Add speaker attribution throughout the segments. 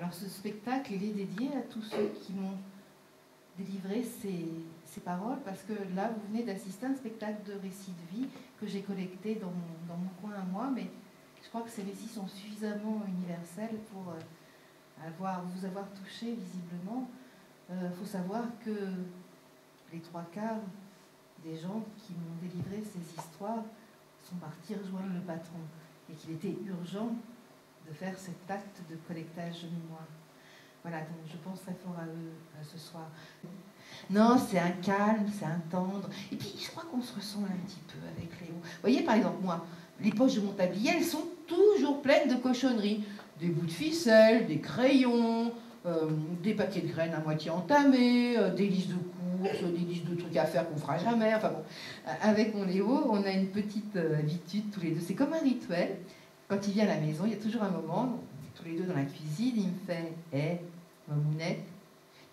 Speaker 1: Alors ce spectacle, il est dédié à tous ceux qui m'ont délivré ces paroles, parce que là, vous venez d'assister à un spectacle de récits de vie que j'ai collecté dans mon coin à moi, mais je crois que ces récits sont suffisamment universels pour vous avoir touché visiblement. Faut savoir que les 3/4 des gens qui m'ont délivré ces histoires sont partis rejoindre le patron et qu'il était urgent de faire cet acte de collectage de mémoire. Voilà, donc je pense très fort à eux ce soir. Non, c'est un calme, c'est un tendre. Et puis, je crois qu'on se ressemble un petit peu avec Léo. Vous voyez, par exemple, moi, les poches de mon tablier, elles sont toujours pleines de cochonneries. Des bouts de ficelle, des crayons, des paquets de graines à moitié entamés, des listes de courses, des listes de trucs à faire qu'on fera jamais. Enfin bon, avec mon Léo, on a une petite habitude tous les deux. C'est comme un rituel. Quand il vient à la maison, il y a toujours un moment, tous les deux dans la cuisine, il me fait « Hé, mamounette,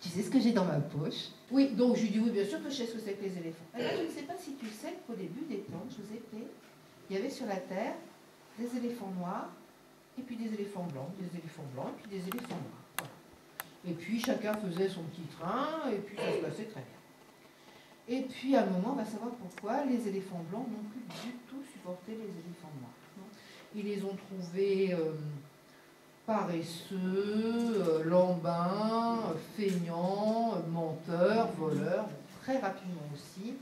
Speaker 1: tu sais ce que j'ai dans ma poche ?» Oui, donc je lui dis « Oui, bien sûr que je sais ce que c'est que les éléphants. » Alors, je ne sais pas si tu sais qu'au début des temps, je vous ai fait, il y avait sur la terre des éléphants noirs, et puis des éléphants blancs, et puis des éléphants noirs. Voilà. Et puis chacun faisait son petit train, et puis ça se passait très bien. Et puis à un moment, on va savoir pourquoi les éléphants blancs n'ont plus du tout supporté les éléphants noirs. Ils les ont trouvés paresseux, lambins, feignants, menteurs, voleurs, très rapidement aussi.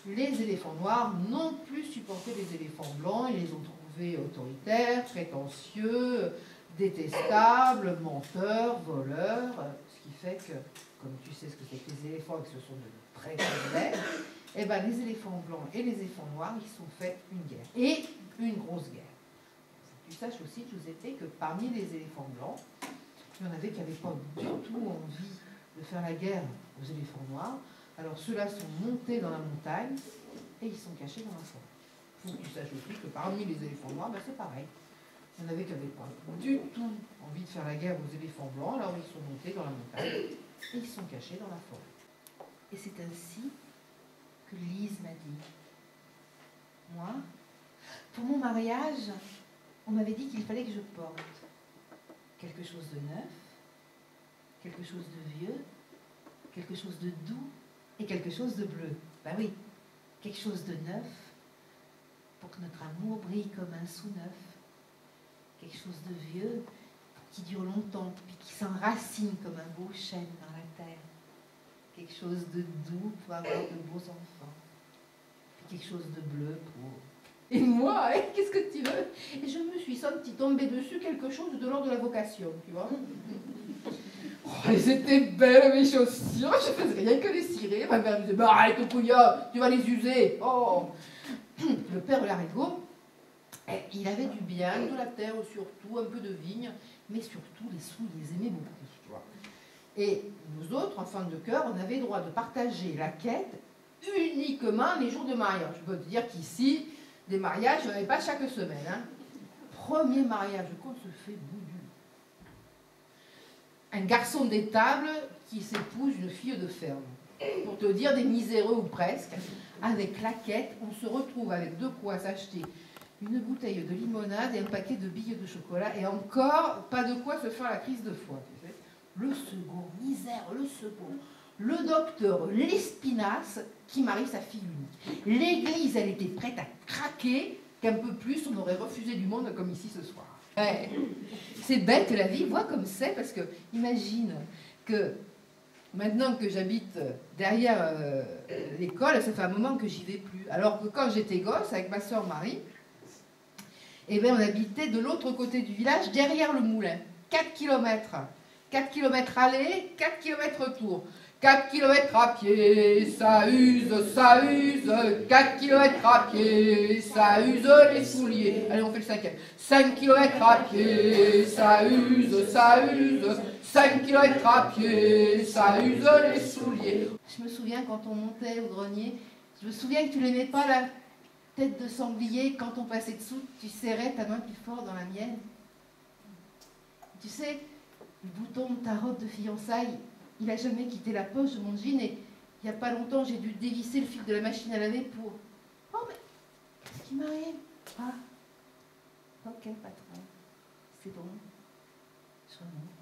Speaker 1: Les éléphants noirs n'ont plus supporté les éléphants blancs, ils les ont trouvés autoritaires, prétentieux, détestables, menteurs, voleurs, ce qui fait que, comme tu sais ce que c'est que les éléphants et que ce sont de très gros bêtes, eh ben, les éléphants blancs et les éléphants noirs, ils se sont fait une guerre, et une grosse guerre. Tu saches aussi, je vous ai fait que parmi les éléphants blancs, il y en avait qui n'avaient pas du tout envie de faire la guerre aux éléphants noirs. Alors ceux-là sont montés dans la montagne et ils sont cachés dans la forêt. Il faut que tu saches aussi que parmi les éléphants noirs, ben c'est pareil. Il y en avait qui n'avaient pas du tout envie de faire la guerre aux éléphants blancs, alors ils sont montés dans la montagne et ils sont cachés dans la forêt. Et c'est ainsi que Lise m'a dit, moi, pour mon mariage, on m'avait dit qu'il fallait que je porte quelque chose de neuf, quelque chose de vieux, quelque chose de doux et quelque chose de bleu. Ben oui, quelque chose de neuf pour que notre amour brille comme un sous-neuf. Quelque chose de vieux qui dure longtemps puis qui s'enracine comme un beau chêne dans la terre. Quelque chose de doux pour avoir de beaux enfants. Puis quelque chose de bleu pour... Et moi, hein, qu'est-ce que tu veux? Et je me suis sentie tomber dessus quelque chose de l'ordre de la vocation, tu vois. Oh, elles étaient belles mes chaussures, je faisais rien que les cirer. Ma mère me disait, bah arrête couillard, tu vas les user. Oh. Le père Larigot, il avait du bien, de la terre surtout, un peu de vigne, mais surtout les sous, il les aimait beaucoup, tu vois. Et nous autres, enfants de cœur, on avait le droit de partager la quête uniquement les jours de mariage. Je peux te dire qu'ici, des mariages, il n'y en avait pas chaque semaine. Hein. Premier mariage, qu'on se fait boudu. Un garçon d'étable qui s'épouse une fille de ferme. Pour te dire des miséreux ou presque, avec la quête, on se retrouve avec de quoi s'acheter une bouteille de limonade et un paquet de billes de chocolat, et encore pas de quoi se faire la crise de foie. Tu sais. Le second, misère, le second. Le docteur Lespinasse qui marie sa fille unique. L'église, elle était prête à craquer, qu'un peu plus on aurait refusé du monde comme ici ce soir. Ouais. C'est bête la vie, vois comme c'est, parce que imagine que maintenant que j'habite derrière l'école, ça fait un moment que j'y vais plus. Alors que quand j'étais gosse, avec ma soeur Marie, eh bien, on habitait de l'autre côté du village, derrière le moulin. 4 km. 4 km aller, 4 km retour. 4 km à pied, ça use, 4 km à pied, ça use les souliers. Allez, on fait le 5e. 5 km à pied, ça use, 5 km à pied, ça use les souliers. Je me souviens quand on montait au grenier, je me souviens que tu n'aimais pas la tête de sanglier, quand on passait dessous, tu serrais ta main plus fort dans la mienne. Tu sais, le bouton de ta robe de fiançailles, il n'a jamais quitté la poche de mon jean et il n'y a pas longtemps, j'ai dû dévisser le fil de la machine à laver pour... Oh, mais qu'est-ce qui m'arrive? Ah, ok, patron, c'est bon, je remonte.